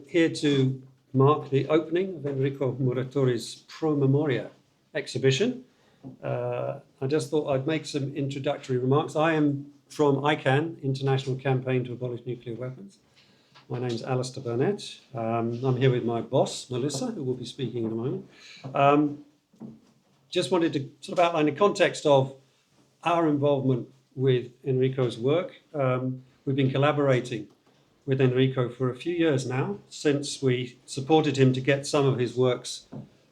Here to mark the opening of Enrico Muratori's Promemoria exhibition. I just thought I'd make some introductory remarks. I am from ICANN, International Campaign to Abolish Nuclear Weapons. My name's Alistair Burnett. I'm here with my boss, Melissa, who will be speaking in a moment. Just wanted to sort of outline the context of our involvement with Enrico's work. We've been collaborating with Enrico for a few years now, since we supported him to get some of his works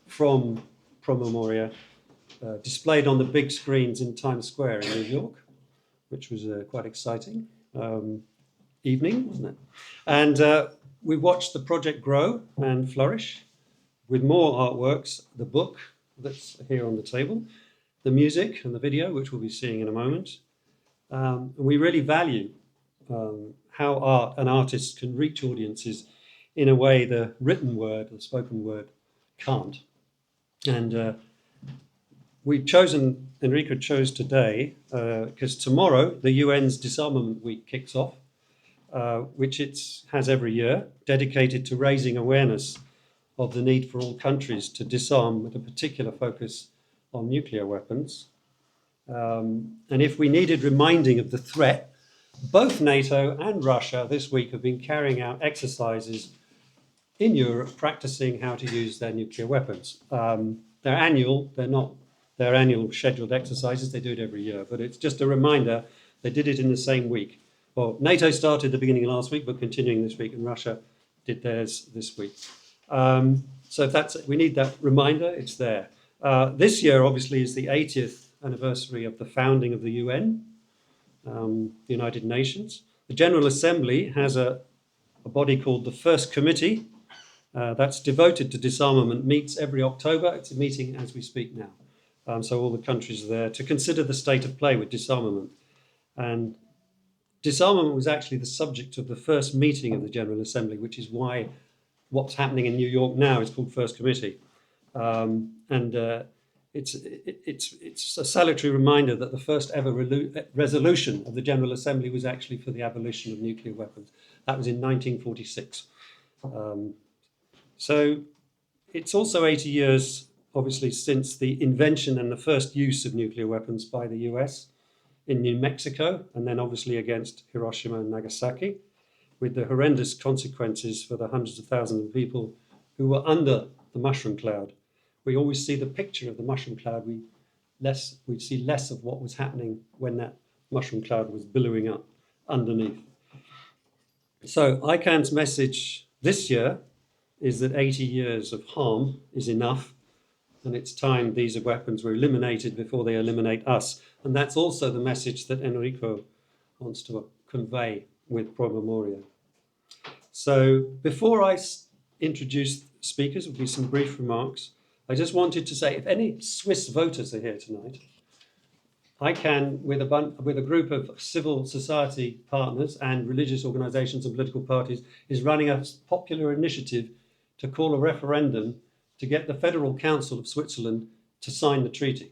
from Promemoria displayed on the big screens in Times Square in New York, which was quite exciting evening, wasn't it? And we watched the project grow and flourish with more artworks, the book that's here on the table, the music and the video, which we'll be seeing in a moment. And we really value how art and artists can reach audiences in a way the written word, the spoken word, can't. And Enrico chose today, because tomorrow the UN's Disarmament Week kicks off, which it has every year, dedicated to raising awareness of the need for all countries to disarm with a particular focus on nuclear weapons. And if we needed reminding of the threat, both NATO and Russia this week have been carrying out exercises in Europe practicing how to use their nuclear weapons. They're not their annual scheduled exercises, they do it every year, but it's just a reminder they did it in the same week. Well, NATO started the beginning of last week, but continuing this week, and Russia did theirs this week. So we need that reminder, it's there. This year, obviously, is the 80th anniversary of the founding of the UN, the United Nations. The General Assembly has a body called the First Committee that's devoted to disarmament, meets every October. It's a meeting as we speak now. So all the countries are there to consider the state of play with disarmament. And disarmament was actually the subject of the first meeting of the General Assembly, which is why what's happening in New York now is called First Committee. It's a salutary reminder that the first ever resolution of the General Assembly was actually for the abolition of nuclear weapons. That was in 1946. So it's also 80 years, obviously, since the invention and the first use of nuclear weapons by the US in New Mexico, and then obviously against Hiroshima and Nagasaki, with the horrendous consequences for the hundreds of thousands of people who were under the mushroom cloud. We always see the picture of the mushroom cloud. We'd see less of what was happening when that mushroom cloud was billowing up underneath. So ICANN's message this year is that 80 years of harm is enough, and it's time these weapons were eliminated before they eliminate us. And that's also the message that Enrico wants to convey with Promemoria. So before I introduce speakers, will be some brief remarks. I just wanted to say, if any Swiss voters are here tonight, ICANN, with a group of civil society partners and religious organisations and political parties, is running a popular initiative to call a referendum to get the Federal Council of Switzerland to sign the treaty.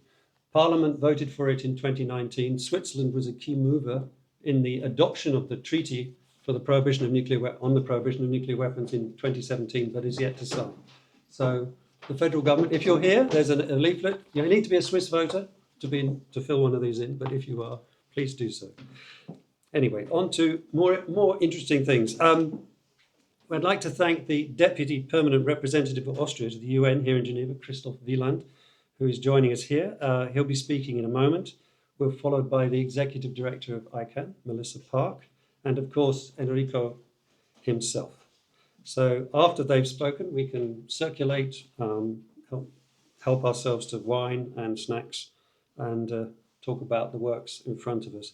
Parliament voted for it in 2019. Switzerland was a key mover in the adoption of the treaty for the prohibition of nuclear weapons in 2017, but is yet to sign. So the federal government, if you're here, there's a leaflet. You need to be a Swiss voter to fill one of these in, but if you are, please do so. Anyway, on to more interesting things. I'd like to thank the Deputy Permanent Representative of Austria to the UN here in Geneva, Christoph Wieland, who is joining us here. He'll be speaking in a moment. We're followed by the Executive Director of ICANN, Melissa Park, and of course, Enrico himself. So after they've spoken, we can circulate, help ourselves to wine and snacks, and talk about the works in front of us.